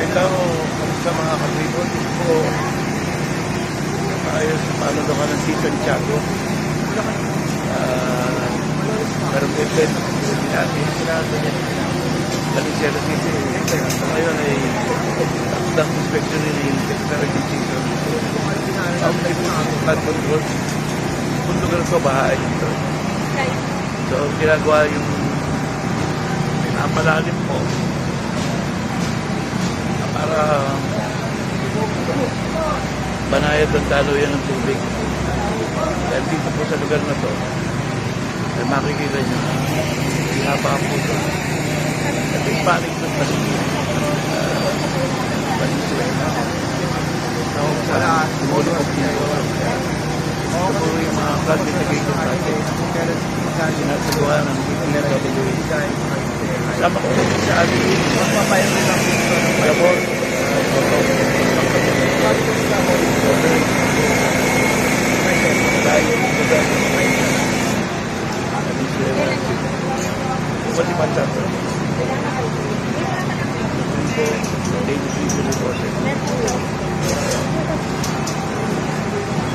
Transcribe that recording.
Ikaw, sa mga katribo, po, ayos, paano daw ka ng season Tiago? Meron kayo pwede, sinabi niya. Valenzuela City, so ngayon ay takdang inspection rin yung secretary ng season. Ang may flood control, puntugan ko bahay ito. So, ginagawa yung pinapalalim po para banayad ang daluyan ng tubig. Dahil dito po sa lugar na to, ay makikita nyo na haba po ito. At yung panig ng Valenzuela. So, sa Molo of Pinto. Ito po yung mga flood mitigation project. Sinasagawa ng DPWH. Sama ko sa ating magpapayan rin ang labor. Pati